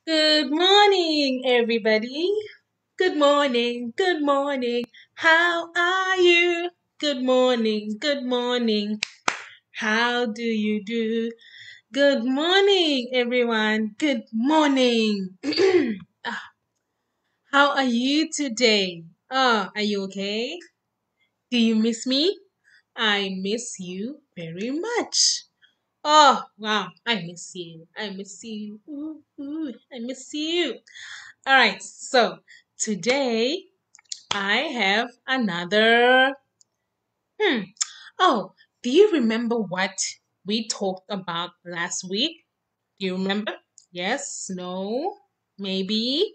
Good morning, everybody. Good morning, good morning. How are you? Good morning, good morning. How do you do? Good morning, everyone. Good morning. How are you today? Are you okay? Do you miss me? I miss you very much. Oh, wow. I miss you. I miss you. I miss you. All right. So today I have another. Hmm. Oh, do you remember what we talked about last week? Do you remember? Yes? No? Maybe?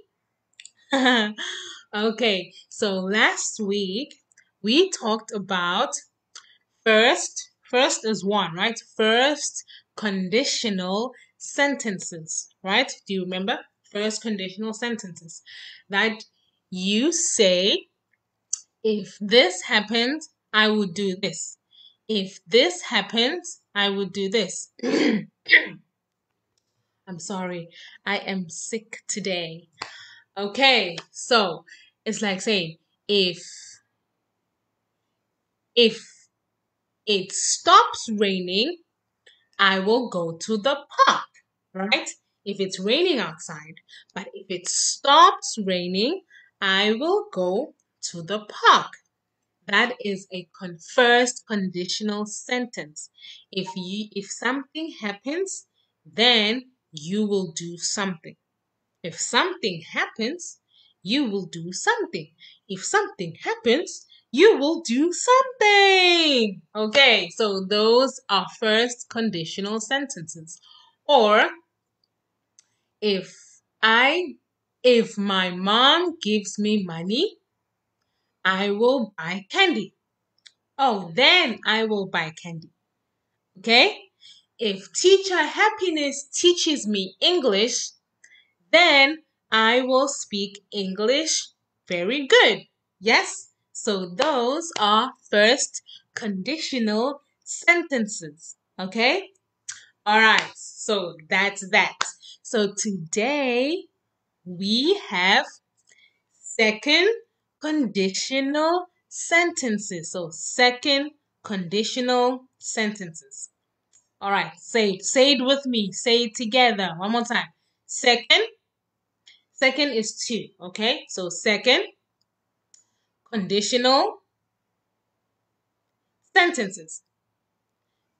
Okay. So last week we talked about first is one, right? First conditional sentences, right? Do you remember? First conditional sentences that you say, if this happens, I would do this. If this happens, I would do this. I'm sorry, I am sick today. Okay, so it's like saying, if it stops raining, I will go to the park, right? If it's raining outside. But if it stops raining, I will go to the park. That is a first conditional sentence. If something happens, then you will do something. If something happens, you will do something. If something happens, you will do something. Okay, so those are first conditional sentences. Or if I if my mom gives me money, I will buy candy. Oh, then I will buy candy. Okay? If teacher happiness teaches me English, then I will speak English very good. Yes? So those are first conditional sentences. Okay? All right. So that's that. So today we have second conditional sentences. So second conditional sentences. All right. Say it with me. Say it together. One more time. Second is two, okay? So second, conditional sentences.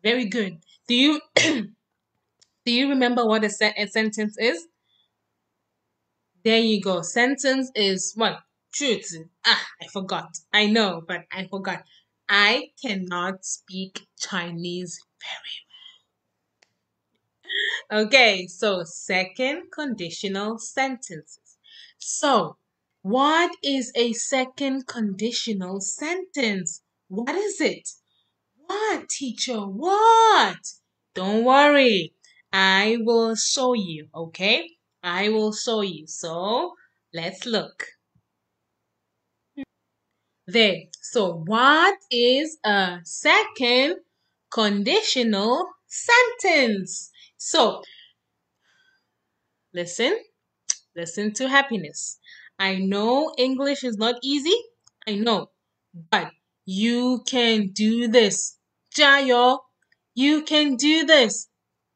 Very good. Do you do you remember what a sentence is? There you go. Sentence is what? Truth. I forgot. I know, but I forgot. I cannot speak Chinese very well. Okay, so second conditional sentences. So, what is a second conditional sentence? What is it? What, teacher? What? Don't worry. I will show you, okay? I will show you. So let's look. There. So what is a second conditional sentence? So listen, listen to happiness. I know English is not easy. I know, but you can do this. 加油! You can do this.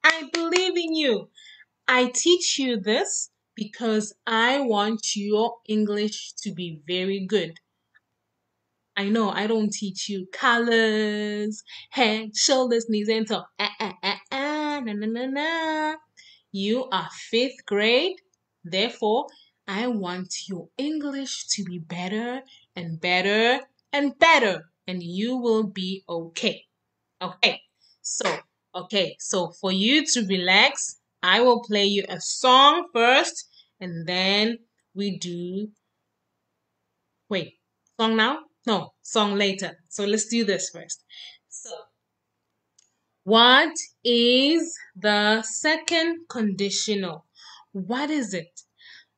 I believe in you. I teach you this because I want your English to be very good. I know I don't teach you colors, head, shoulders, knees, and toes. Na, na, na, na. You are fifth grade. Therefore, I want your English to be better and better and better, and you will be okay. Okay. So for you to relax, I will play you a song first, and then we do. Wait, song now? No, song later. So let's do this first. So, what is the second conditional? What is it?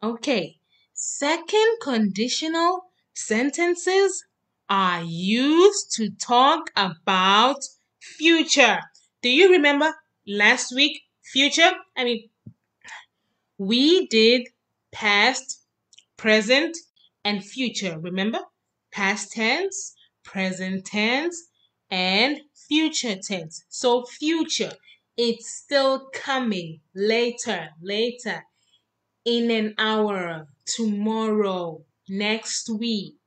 Okay, second conditional sentences are used to talk about future. Do you remember last week? Future? we did past, present, and future. Remember? Past tense, present tense, and future tense. So future, it's still coming later, in an hour, tomorrow, next week,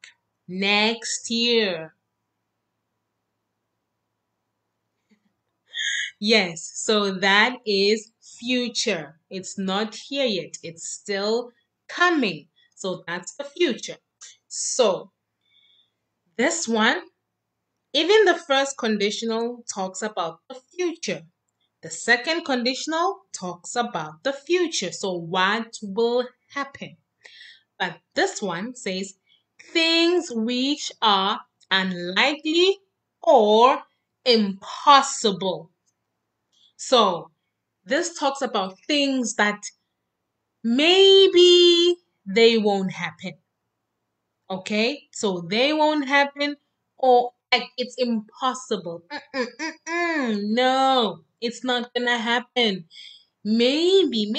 next year. Yes, so that is future. It's not here yet. It's still coming. So that's the future. So this one, even the first conditional talks about the future. The second conditional talks about the future. So what will happen? But this one says things which are unlikely or impossible. So this talks about things that maybe they won't happen. Okay? So they won't happen or like it's impossible. No, it's not gonna happen. Maybe,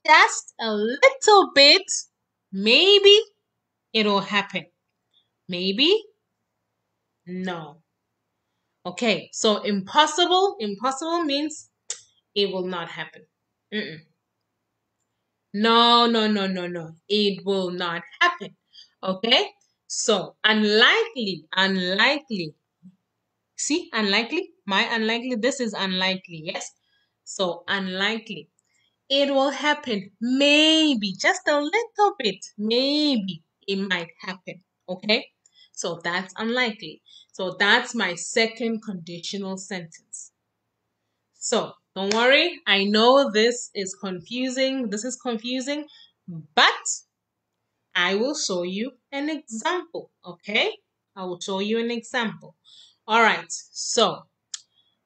just a little bit. Maybe it'll happen. Maybe no. Okay, so impossible means it will not happen. Mm-mm. No. It will not happen. Okay? So, unlikely. See, unlikely? My unlikely, this is unlikely, yes? So, unlikely. It will happen. Maybe, just a little bit. Maybe it might happen. Okay? So, that's unlikely. So, that's my second conditional sentence. So don't worry. I know this is confusing. But I will show you an example. Okay? I will show you an example. All right. So,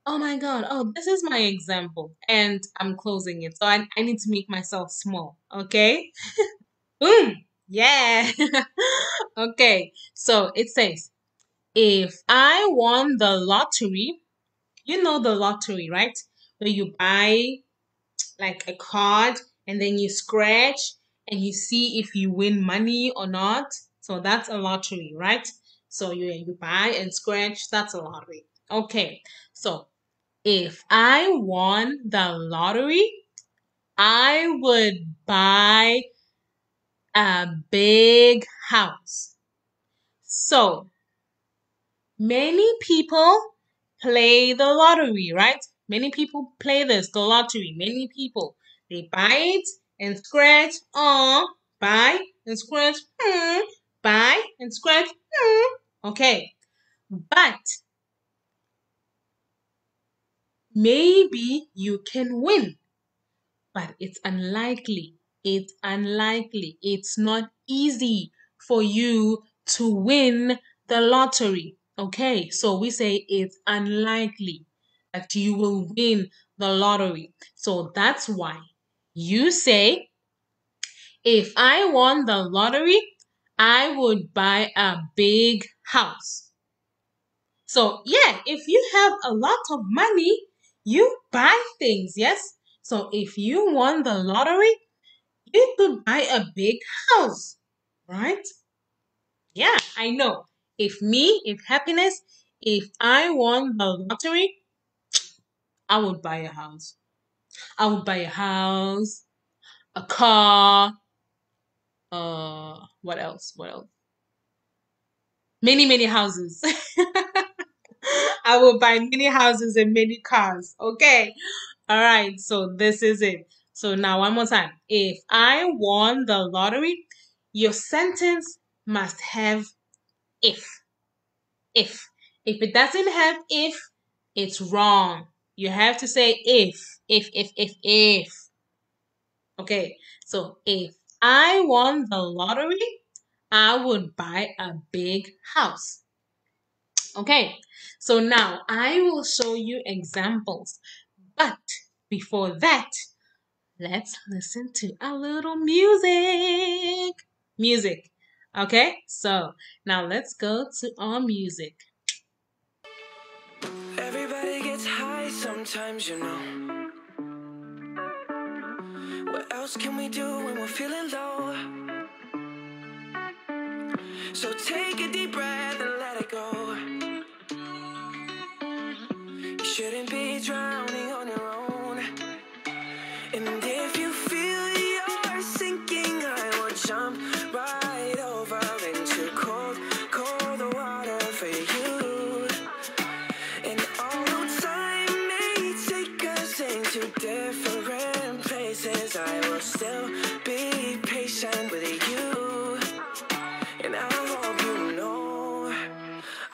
oh my God. Oh, this is my example. And I'm closing it. So I need to make myself small. Okay? Boom. Yeah. Okay. So it says, if I won the lottery, you know the lottery, right? Where you buy like a card and then you scratch and you see if you win money or not. So that's a lottery, right? So you buy and scratch, that's a lottery. Okay. So if I won the lottery, I would buy a big house. So many people play the lottery, right? Many people play this, the lottery. Many people. They buy it and scratch, buy and scratch, buy and scratch, Okay. But maybe you can win, but it's unlikely. It's unlikely. It's not easy for you to win the lottery. Okay, so we say it's unlikely that you will win the lottery. So that's why you say, if I won the lottery, I would buy a big house. So, yeah, if you have a lot of money, you buy things, yes? So, if you won the lottery, you could buy a big house, right? Yeah, I know. If happiness, if I won the lottery, I would buy a house. I would buy a house, a car, what else? What else? Many houses. I will buy many houses and many cars. Okay. All right. So this is it. So now one more time. If I won the lottery, your sentence must have if. If. If it doesn't have if, it's wrong. You have to say if. Okay. So if I won the lottery, I would buy a big house. Okay, so now I will show you examples. But before that, let's listen to a little music. Music. Okay, so now let's go to our music. Everybody gets high sometimes, else can we do when we're feeling low? So take a deep breath and let it go. You shouldn't be drowning on your own. And if you feel you're sinking, I will jump right over into cold, cold water for you. And although time may take us into different places, I will still be patient with you. And I hope you know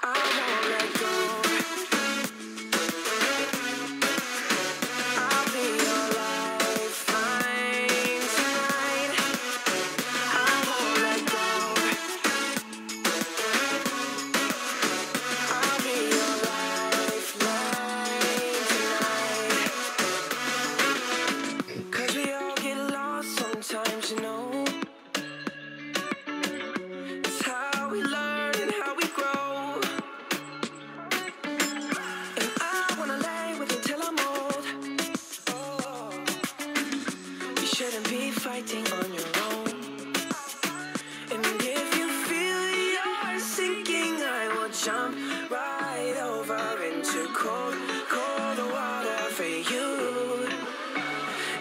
I won't let go. I'll be your lifeline tonight. I won't let go. I'll be your lifeline tonight. 'Cause we all get lost sometimes, you know. It's how we learn and how we grow. And I wanna lay with you till I'm old. Oh, you shouldn't be fighting on your own. And if you feel you're sinking, I will jump right over into cold, cold water for you.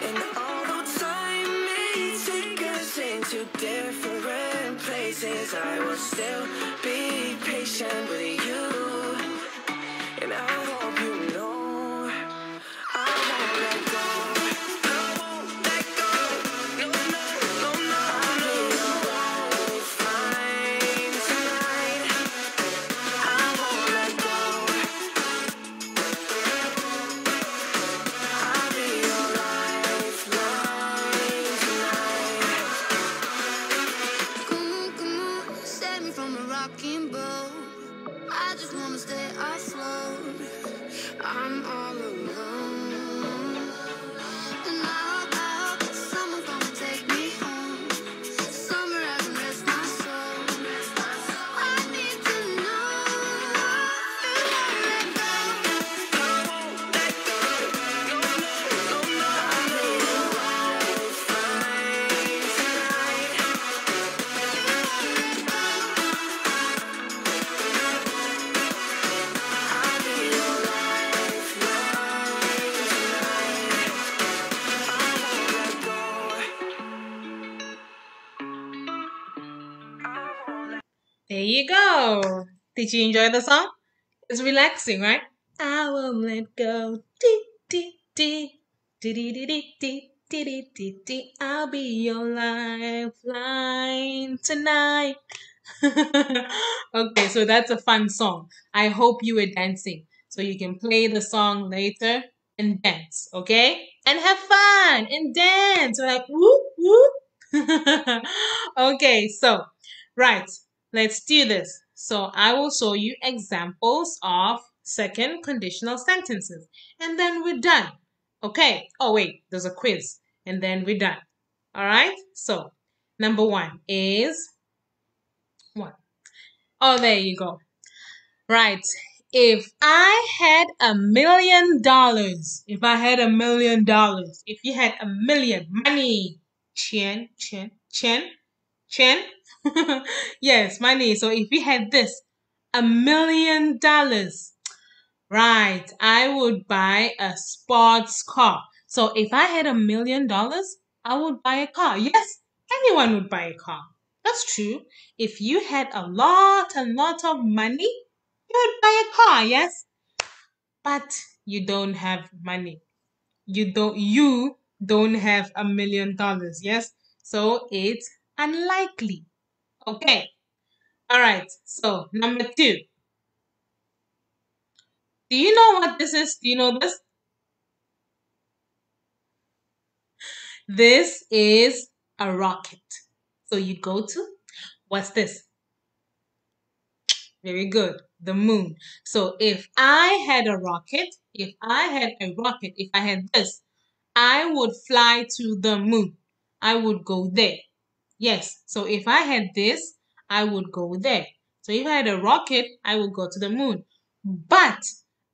And although time may take us into different places, I will still be patient with you. And I hope you know I won't let go. I won't let go. No, no, no, no. I'll be your lifeline tonight. I won't let go. I'll be your lifeline tonight. Come on, save me from a rocking boat. I just wanna stay afloat. I'm all alone. And I hope that someone's gonna take me home. Somewhere I can rest my soul. I need to know you won't let go. I won't let go. No, no, no, no. I'll be your lifeline tonight. I'll be your lifeline tonight. I won't let go. I won't let There you go. Did you enjoy the song? It's relaxing, right? I won't let go. Dee, dee, dee. Dee, dee, dee, dee, dee. Dee, dee, dee, dee. I'll be your lifeline tonight. Okay, so that's a fun song. I hope you were dancing. So you can play the song later and dance, okay? And have fun and dance. Like whoop whoop. Okay, so right, let's do this. So I will show you examples of second conditional sentences, and then we're done. Okay. Oh wait, there's a quiz, and then we're done. All right. So number one is what? Oh, there you go. Right. If I had $1,000,000, if I had $1,000,000, if you had a million, money, chen, chen, chen, chen. Yes, money. So if you had this, $1,000,000, right, I would buy a sports car. So if I had $1,000,000, I would buy a car. Yes, anyone would buy a car. That's true. If you had a lot of money, you would buy a car, yes? But you don't have money. You don't have $1,000,000, yes? So it's unlikely. Okay. All right. So number two. Do you know what this is? Do you know this? This is a rocket. So you go to, what's this? Very good. The moon. So if I had a rocket, if I had this, I would fly to the moon. I would go there. Yes. So if I had this, I would go there. So if I had a rocket, I would go to the moon. But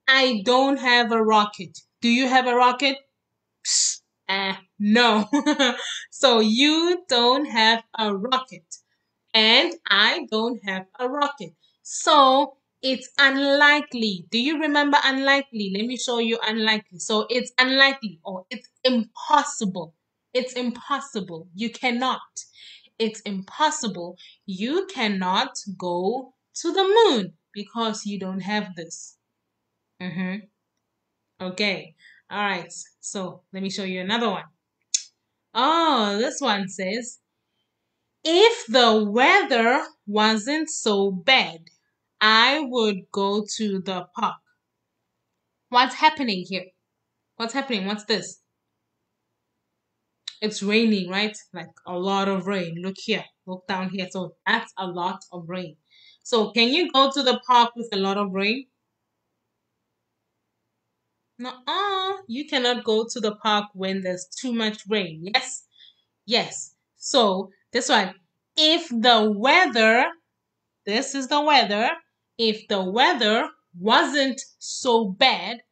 I don't have a rocket. Do you have a rocket? Psst. No. So you don't have a rocket. And I don't have a rocket. So it's unlikely. Do you remember unlikely? Let me show you unlikely. So it's unlikely or it's impossible. It's impossible. You cannot. It's impossible. You cannot go to the moon because you don't have this. Mm-hmm. Okay. All right. So let me show you another one. Oh, this one says, if the weather wasn't so bad, I would go to the park. What's happening here? What's happening? What's this? It's raining, right? Like a lot of rain. Look here. Look down here. So that's a lot of rain. So can you go to the park with a lot of rain? No, you cannot go to the park when there's too much rain. Yes? Yes. So this one, if the weather, this is the weather, if the weather wasn't so bad,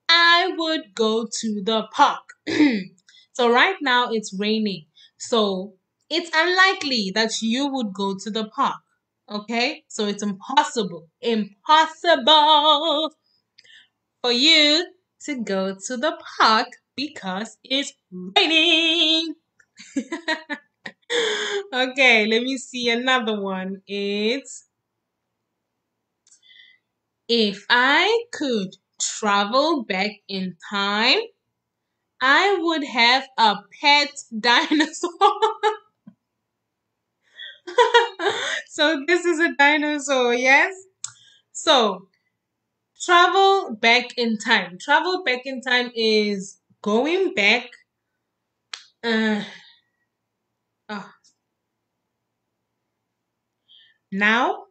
I would go to the park. So right now it's raining. So it's unlikely that you would go to the park. Okay? So it's impossible. Impossible for you to go to the park because it's raining. Okay, let me see another one. It's, if I could travel back in time, I would have a pet dinosaur. So this is a dinosaur, yes? So travel back in time. Travel back in time is going back. Uh, uh, Now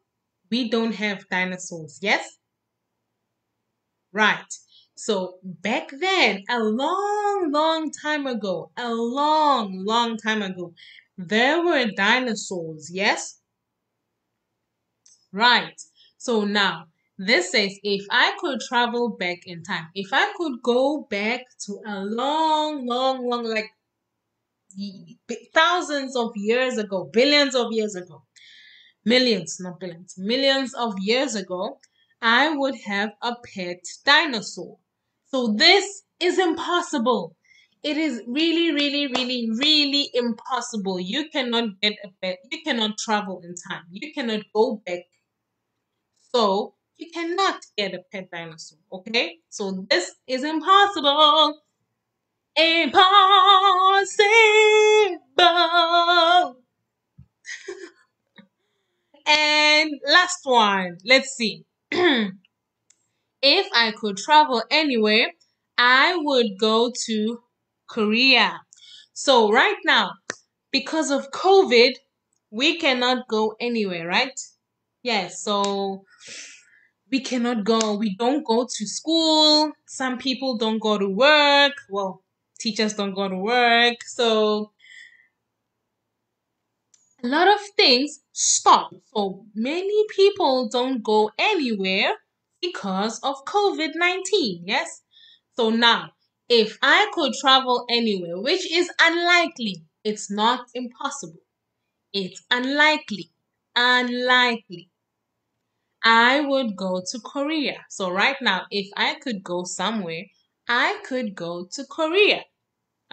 we don't have dinosaurs, yes? Right. So back then, a long, long time ago, there were dinosaurs, yes? Right. So now, this says if I could travel back in time, if I could go back to a long, long, long, like thousands of years ago, billions of years ago, millions, not billions, millions of years ago, I would have a pet dinosaur. So this is impossible. It is really, really, really, really impossible. You cannot get a pet. You cannot travel in time. You cannot go back. So you cannot get a pet dinosaur. Okay? So this is impossible. Impossible. And last one. Let's see. If I could travel anywhere, I would go to Korea. So right now, because of COVID, we cannot go anywhere, right? Yes, so we cannot go. We don't go to school. Some people don't go to work. Well, teachers don't go to work. So a lot of things stop. So many people don't go anywhere because of COVID-19. Yes. So now, if I could travel anywhere, which is unlikely, it's not impossible. It's unlikely. Unlikely. I would go to Korea. So right now, if I could go somewhere, I could go to Korea.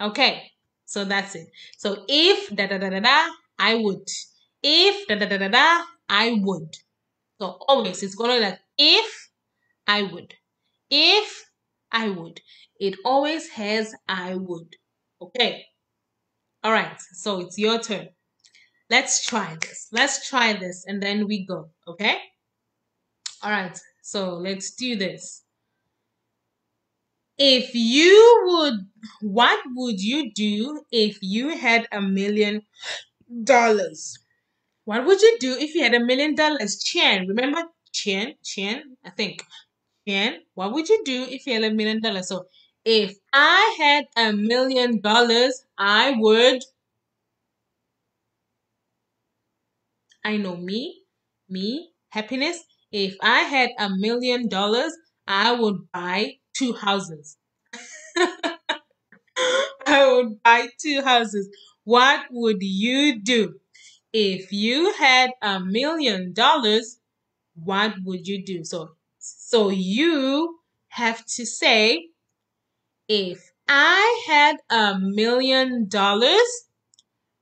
Okay, so that's it. So if da da da da da, I would. If da da da da da, I would. So always it's gonna like if I would. If I would. It always has I would. Okay. All right. So it's your turn. Let's try this. Let's try this and then we go. Okay. All right. So let's do this. If you would, what would you do if you had $1 million? What would you do if you had $1 million? Chen, remember Chen, I think. Chen, what would you do if you had $1 million? So if I had $1 million, I would, I know me, happiness. If I had $1 million, I would buy 2 houses. I would buy 2 houses. What would you do? If you had $1 million, what would you do? So you have to say, if I had $1 million,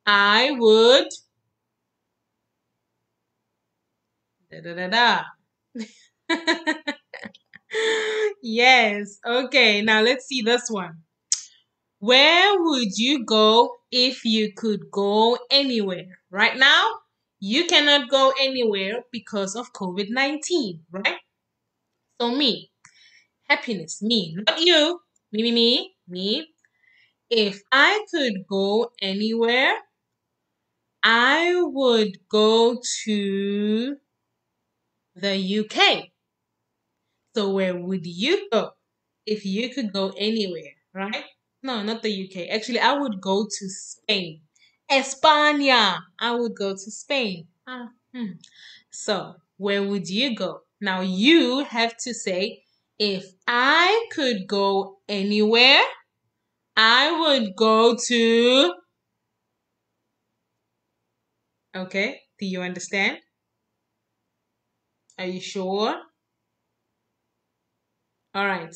I would da da da da. Yes. Okay. Now let's see this one. Where would you go if you could go anywhere? Right now, you cannot go anywhere because of COVID-19, right? So me, happiness, me, not you. Me. If I could go anywhere, I would go to the UK. So where would you go if you could go anywhere, right? No, not the UK. Actually, I would go to Spain. España. I would go to Spain. So, where would you go? Now you have to say, if I could go anywhere, I would go to. Okay, do you understand? Are you sure? All right.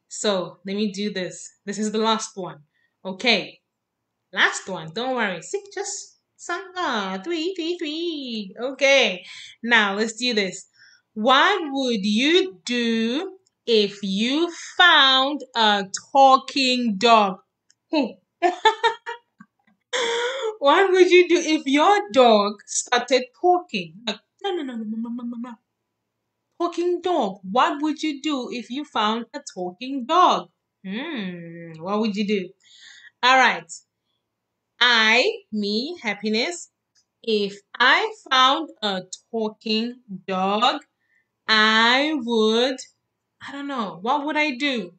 So, let me do this. This is the last one. Okay. Last one. Don't worry. Six, just some. Three. Okay. Now let's do this. What would you do if you found a talking dog? What would you do if your dog started talking? Like, no. Talking dog. What would you do if you found a talking dog? What would you do? All right. Me, happiness. If I found a talking dog, I don't know, what would I do?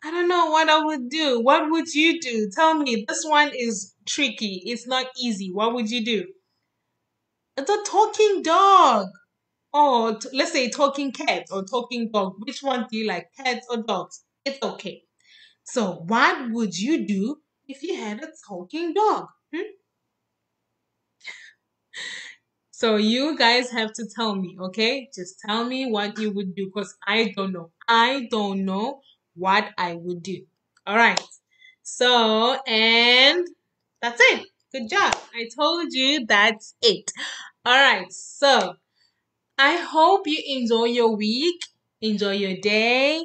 I don't know what I would do. What would you do? Tell me. This one is tricky. It's not easy. What would you do? It's a talking dog. Or let's say talking cat or talking dog. Which one do you like, cats or dogs? It's okay. So, what would you do if you had a talking dog? So you guys have to tell me, okay? Just tell me what you would do because I don't know. I don't know what I would do. All right. So, and that's it. Good job. I told you that's it. All right. So, I hope you enjoy your week, enjoy your day.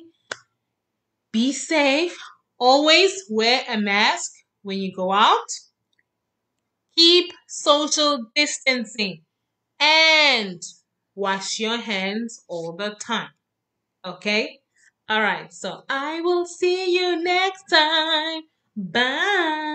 Be safe. Always wear a mask when you go out. Keep social distancing. And wash your hands all the time. Okay? All right. So I will see you next time. Bye.